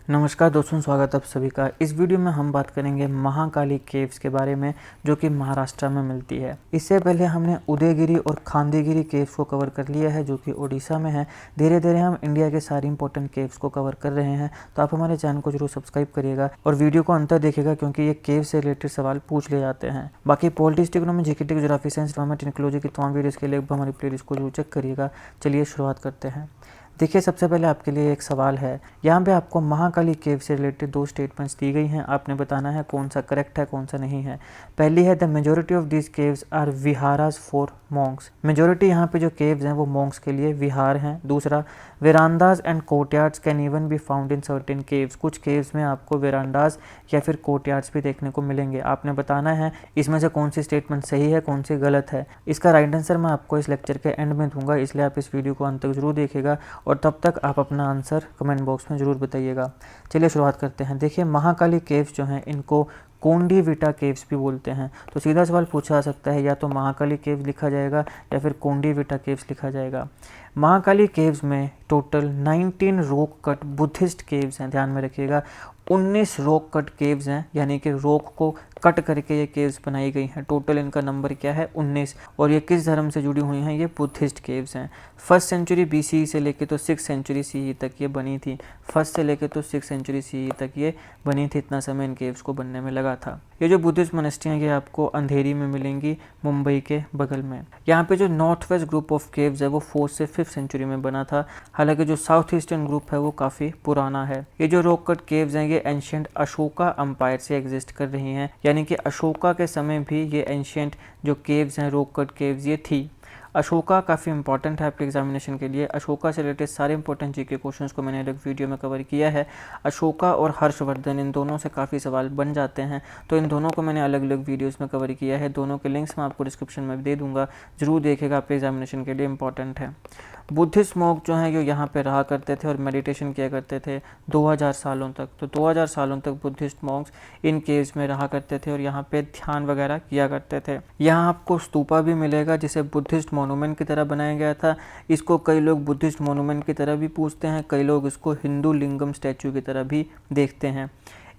नमस्कार दोस्तों, स्वागत है आप सभी का। इस वीडियो में हम बात करेंगे महाकाली केव्स के बारे में, जो कि महाराष्ट्र में मिलती है। इससे पहले हमने उदयगिरी और खांदीगिरी केव्स को कवर कर लिया है, जो कि ओडिशा में है। धीरे धीरे हम इंडिया के सारी इंपॉर्टेंट केव्स को कवर कर रहे हैं, तो आप हमारे चैनल को जरूर सब्सक्राइब करिएगा और वीडियो को अंत तक देखिएगा, क्योंकि ये केव से रिलेटेड सवाल पूछ लिए जाते हैं। बाकी politics, economy, GK, geography, science, environment, ecology की तमाम वीडियोज़ के लिए हमारी प्लेलिस्ट को जरूर चेक करिएगा। चलिए शुरुआत करते हैं। देखिए, सबसे पहले आपके लिए एक सवाल है। यहाँ पे आपको महाकाली केव से रिलेटेड दो स्टेटमेंट्स दी गई हैं। आपने बताना है कौन सा करेक्ट है, कौन सा नहीं है। पहली है, the majority of these caves are viharas for monks. Majority यहाँ पे जो केव्स हैं वो मॉन्क्स के लिए विहार हैं। दूसरा, verandas and courtyards can even be found in certain caves. कुछ केव्स में आपको वेरांडाज या फिर कोर्टयार्ड्स भी देखने को मिलेंगे। आपने बताना है इसमें से कौन सी स्टेटमेंट सही है, कौन सी गलत है। इसका राइट आंसर मैं आपको इस लेक्चर के एंड में दूंगा, इसलिए आप इस वीडियो को अंत तक जरूर देखिएगा और तब तक आप अपना आंसर कमेंट बॉक्स में ज़रूर बताइएगा। चलिए शुरुआत करते हैं। देखिए, महाकाली केव्स जो हैं इनको कोंडीविटा केव्स भी बोलते हैं। तो सीधा सवाल पूछा जा सकता है, या तो महाकाली केव्स लिखा जाएगा या फिर कोंडीविटा केव्स लिखा जाएगा। महाकाली केव्स में total 19 rock cut Buddhist caves हैं। ध्यान में रखिएगा, 19 रॉक कट केव्स हैं, यानी कि रॉक को कट करके ये केव्स बनाई गई हैं। टोटल इनका नंबर क्या है? 19। और ये किस धर्म से जुड़ी हुई हैं? ये बुद्धिस्ट केव्स हैं। 1st सेंचुरी BCE से लेके तो 6th सेंचुरी CE तक ये बनी थी। 1st से लेके तो 6th सेंचुरी CE तक ये बनी थी। इतना समय इन केव्स को बनने में लगा था। ये जो बुद्धिस्ट मोनेस्ट्री हैं ये आपको अंधेरी में मिलेंगी, मुंबई के बगल में। यहाँ पे जो north west group of caves है वो 4th से 5th सेंचुरी में बना था। हालांकि जो साउथ ईस्टर्न ग्रुप है वो काफ़ी पुराना है। ये जो रॉक कट केव्स हैं ये एंशिएंट अशोका अंपायर से एग्जिस्ट कर रही हैं, यानी कि अशोका के समय भी ये एंशिएंट जो केव्स हैं, रॉक कट केव्स, ये थी। अशोका काफ़ी इंपॉर्टेंट है आपके एग्जामिनेशन के लिए। अशोका से रिलेटेड सारे इंपॉर्टेंट जीके क्वेश्चंस को मैंने अलग वीडियो में कवर किया है। अशोका और हर्षवर्धन, इन दोनों से काफ़ी सवाल बन जाते हैं, तो इन दोनों को मैंने अलग अलग वीडियोस में कवर किया है। दोनों के लिंक्स मैं आपको डिस्क्रिप्शन में दे दूंगा, जरूर देखिएगा, आपके एग्जामिनेशन के लिए इंपॉर्टेंट है। बुद्धिस्ट मॉन्क जो हैं जो यहाँ पे रहा करते थे और मेडिटेशन किया करते थे 2000 सालों तक। तो 2000 सालों तक बुद्धिस्ट मॉन्क्स इन केव्स में रहा करते थे और यहाँ पे ध्यान वगैरह किया करते थे। यहाँ आपको स्तूपा भी मिलेगा, जिसे बुद्धिस्ट मोनूमेंट की तरह बनाया गया था। इसको कई लोग बुद्धिस्ट मोनूमेंट की तरह भी पूछते हैं, कई लोग इसको हिंदू लिंगम स्टैचू की तरह भी देखते हैं।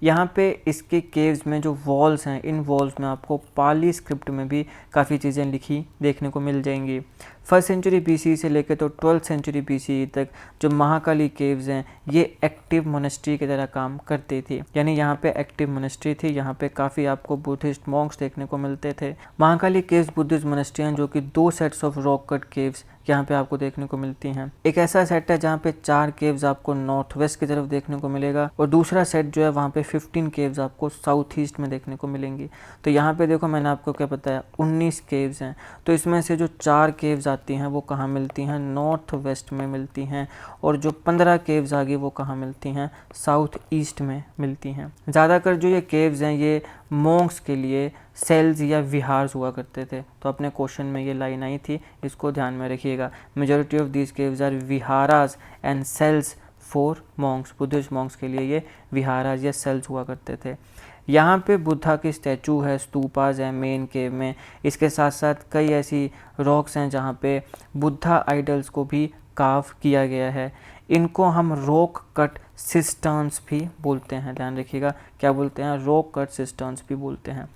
यहाँ पे इसके केव्स में जो वॉल्स हैं, इन वॉल्स में आपको पाली स्क्रिप्ट में भी काफ़ी चीज़ें लिखी देखने को मिल जाएंगी। 1st सेंचुरी BCE से लेकर तो 12th सेंचुरी BCE तक जो महाकाली केव्स हैं ये एक्टिव मोनेस्ट्री की तरह काम करती थी, यानी यहाँ पे एक्टिव मोनेस्ट्री थी। यहाँ पे काफ़ी आपको बुद्धिस्ट मॉन्क्स देखने को मिलते थे। महाकाली केव्स बुद्धिस्ट मोनेस्ट्री हैं, जो कि 2 sets of rock cut caves यहाँ पे आपको देखने को मिलती हैं। एक ऐसा सेट है जहाँ पे 4 केव्स आपको नॉर्थ वेस्ट की तरफ देखने को मिलेगा, और दूसरा सेट जो है वहाँ पे 15 केव्स आपको साउथ ईस्ट में देखने को मिलेंगी। तो यहाँ पे देखो, मैंने आपको क्या बताया, 19 केव्स हैं। तो इसमें से जो 4 केव्स आती हैं वो कहाँ मिलती हैं? नॉर्थ वेस्ट में मिलती हैं। और जो 15 केव्स आ गई वो कहाँ मिलती हैं? साउथ ईस्ट में मिलती हैं। ज़्यादातर जो ये केव्स हैं ये मॉन्क्स के लिए सेल्स या विहार हुआ करते थे। तो अपने क्वेश्चन में ये लाइन आई थी, इसको ध्यान में रखिएगा। Majority of these caves are viharas and cells for monks. Buddhist monks के लिए ये विहारास या सेल्स हुआ करते थे। यहाँ पे बुद्धा की स्टैचू है, स्तूपाज है मेन केव में। इसके साथ साथ कई ऐसी रॉक्स हैं जहाँ पे बुद्धा आइडल्स को भी कार्व किया गया है। इनको हम रॉक कट सिस्टर्न्स भी बोलते हैं। ध्यान रखिएगा, क्या बोलते हैं? रॉक कट सिस्टर्न्स भी बोलते हैं।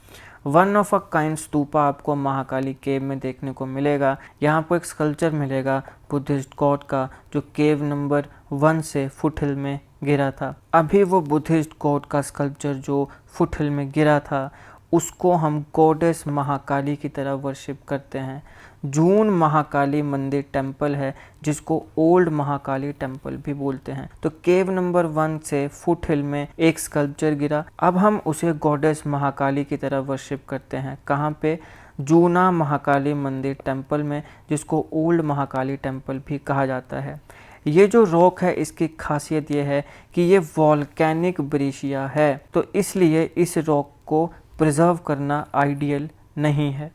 One of a kind stupa आपको महाकाली केव में देखने को मिलेगा। यहाँ आपको एक स्कल्पचर मिलेगा बुद्धिस्ट गॉड का, जो केव नंबर 1 से फुटहिल में गिरा था। अभी वो बुद्धिस्ट गॉड का स्कल्पचर जो फुटहिल में गिरा था उसको हम गॉडेस महाकाली की तरह वर्शिप करते हैं। जून महाकाली मंदिर टेम्पल है, जिसको ओल्ड महाकाली टेम्पल भी बोलते हैं। तो केव नंबर 1 से फुटहिल में एक स्कल्पचर गिरा, अब हम उसे गॉडेस महाकाली की तरह वर्शिप करते हैं। कहाँ पे? जूना महाकाली मंदिर टेम्पल में, जिसको ओल्ड महाकाली टेम्पल भी कहा जाता है। ये जो रॉक है इसकी खासियत ये है कि ये वॉल्केनिक ब्रेशिया है, तो इसलिए इस रॉक को प्रिजर्व करना आइडियल नहीं है।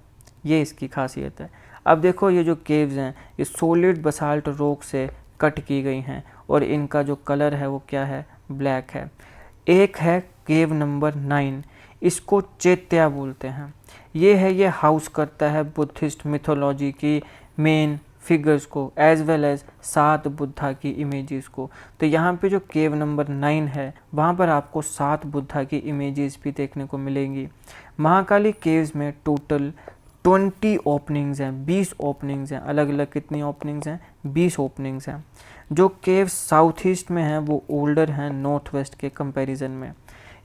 ये इसकी खासियत है। अब देखो, ये जो केव्स हैं ये सॉलिड बसाल्ट रॉक से कट की गई हैं और इनका जो कलर है वो क्या है? ब्लैक है। एक है केव नंबर 9, इसको चैत्या बोलते हैं। ये हाउस करता है बुद्धिस्ट मिथोलॉजी की मेन फिगर्स को एज वेल एज 7 बुद्धा की इमेजेस को। तो यहाँ पे जो केव नंबर 9 है वहाँ पर आपको 7 बुद्धा की इमेजेस भी देखने को मिलेंगी। महाकाली केव्स में टोटल 20 ओपनिंग्स हैं, 20 ओपनिंग्स हैं। अलग अलग कितनी ओपनिंग्स हैं? 20 ओपनिंग्स हैं। जो केव साउथ ईस्ट में हैं वो ओल्डर हैं नॉर्थ वेस्ट के कंपैरिजन में।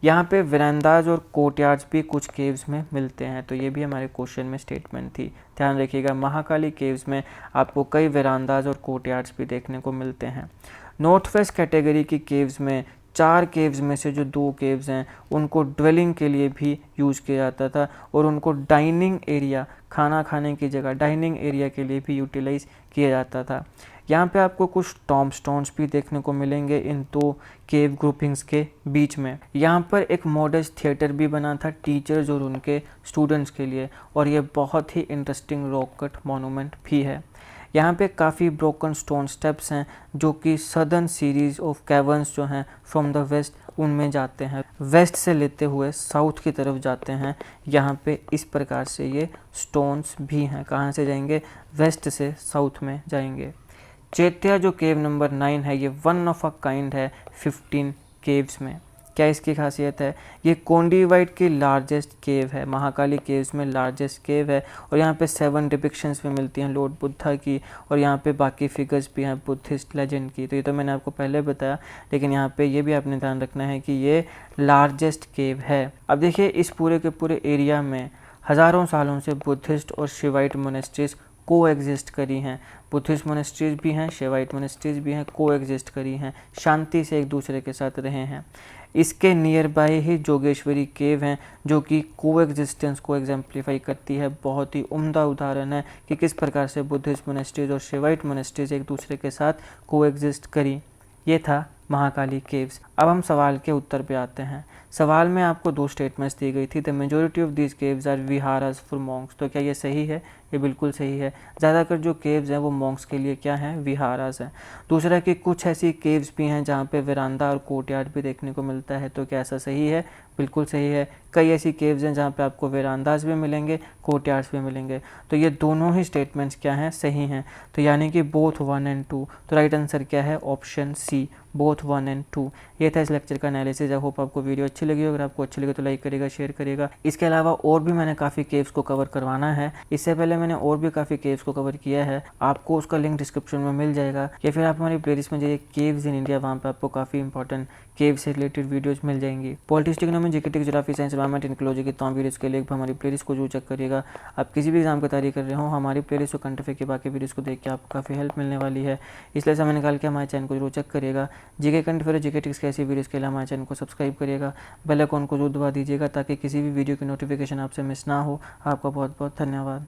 यहाँ पे वरांडाज और कोर्टयार्ड्स भी कुछ केव्स में मिलते हैं, तो ये भी हमारे क्वेश्चन में स्टेटमेंट थी। ध्यान रखिएगा, महाकाली केव्स में आपको कई वरांडाज और कोर्टयार्ड्स भी देखने को मिलते हैं। नॉर्थ वेस्ट कैटेगरी की केव्स में 4 केव्स में से जो 2 केव्स हैं उनको ड्वेलिंग के लिए भी यूज़ किया जाता था और उनको डाइनिंग एरिया, खाना खाने की जगह डाइनिंग एरिया के लिए भी यूटिलाइज किया जाता था। यहाँ पे आपको कुछ टॉम्बस्टोन्स भी देखने को मिलेंगे इन 2 केव ग्रुपिंग्स के बीच में। यहाँ पर एक मॉडेस्ट थिएटर भी बना था टीचर्स और उनके स्टूडेंट्स के लिए, और ये बहुत ही इंटरेस्टिंग रॉक कट मॉन्यूमेंट भी है। यहाँ पे काफ़ी ब्रोकन स्टोन स्टेप्स हैं जो कि सदर्न सीरीज़ ऑफ कैवर्न्स जो हैं फ्रॉम द वेस्ट उनमें जाते हैं, वेस्ट से लेते हुए साउथ की तरफ जाते हैं। यहाँ पे इस प्रकार से ये स्टोन्स भी हैं। कहाँ से जाएंगे? वेस्ट से साउथ में जाएंगे। चैत्या जो केव नंबर 9 है ये वन ऑफ अ काइंड है 15 केव्स में। क्या इसकी खासियत है? ये कोंडीवाइट की लार्जेस्ट केव है, महाकाली केव्स में लार्जेस्ट केव है, और यहाँ पे 7 डिपिक्शंस भी मिलती हैं लॉर्ड बुद्धा की, और यहाँ पे बाकी फिगर्स भी हैं बुद्धिस्ट लेजेंड की। तो ये तो मैंने आपको पहले बताया, लेकिन यहाँ पे ये भी आपने ध्यान रखना है कि ये लार्जेस्ट केव है। अब देखिए, इस पूरे के पूरे एरिया में हज़ारों सालों से बुद्धिस्ट और शिवाइट मोनेस्ट्रीज को एग्जिस्ट करी हैं। बुद्धिस्ट मोनेस्ट्रीज भी हैं, शिवाइट मोनेस्ट्रीज भी हैं, को एग्जिस्ट करी हैं, शांति से एक दूसरे के साथ रहे हैं। इसके नियर बाय ही जोगेश्वरी केव हैं जो कि को एग्जिस्टेंस को एग्जाम्प्लीफाई करती है। बहुत ही उम्दा उदाहरण है कि किस प्रकार से बुद्धिस्ट मोनेस्ट्रीज और शिवाइट मोनेस्ट्रीज एक दूसरे के साथ को एग्जिस्ट करी। ये था महाकाली केव्स। अब हम सवाल के उत्तर पे आते हैं। सवाल में आपको 2 स्टेटमेंट्स दी गई थी, the majority of these caves are viharas for monks. तो क्या ये सही है? ये बिल्कुल सही है। ज़्यादातर जो केव्स हैं वो मॉन्क्स के लिए क्या हैं? विहारास हैं। दूसरा कि कुछ ऐसी केव्स भी हैं जहाँ पे वरांडा और कोर्टयार्ड भी देखने को मिलता है। तो क्या ऐसा सही है? बिल्कुल सही है। कई ऐसी केव्स हैं जहाँ पे आपको वरांडास भी मिलेंगे, कोर्टयार्ड्स भी मिलेंगे। तो ये दोनों ही स्टेटमेंट्स क्या हैं? सही हैं। तो यानी कि बोथ 1 एंड 2। तो राइट आंसर क्या है? Option C, both 1 and 2। ये था इस लेक्चर का एनालिसिस। आई होप आपको वीडियो अच्छी लगी। अगर आपको अच्छी लगी तो लाइक करिएगा, शेयर करिएगा। इसके अलावा और भी मैंने काफ़ी केव्स को कवर करवाना है। इससे पहले मैंने और भी काफ़ी केव्स को कवर किया है, आपको उसका लिंक डिस्क्रिप्शन में मिल जाएगा, या फिर आप हमारी प्लेलिस्ट में जाइए केव्स इन इंडिया, वहाँ पे आपको काफ़ी इंपॉर्टेंट केव से रिलेटेड वीडियोस मिल जाएंगी। Politics, economy, GK, geography, science, environment, ecology के तमाम वीडियोस के लिए हमारी प्लेलिस्ट को जरूर चेक करिएगा। आप किसी भी एग्जाम की तैयारी कर रहे हो, हमारी प्लेलिस्ट और करंट अफेयर के बाकी वीडियोस को देख के आपको काफ़ी हेल्प मिलने वाली है। इसलिए समय निकाल के हमारे चैनल को जरूर चेक करिएगा। GK, current affair, GK tricks के ऐसी वीडियोस के लिए हमारे चैनल को सब्सक्राइब करिएगा, बेल आइकन को जरूर दबा दीजिएगा ताकि किसी भी वीडियो की नोटिफिकेशन आपसे मिस ना हो। आपका बहुत बहुत धन्यवाद।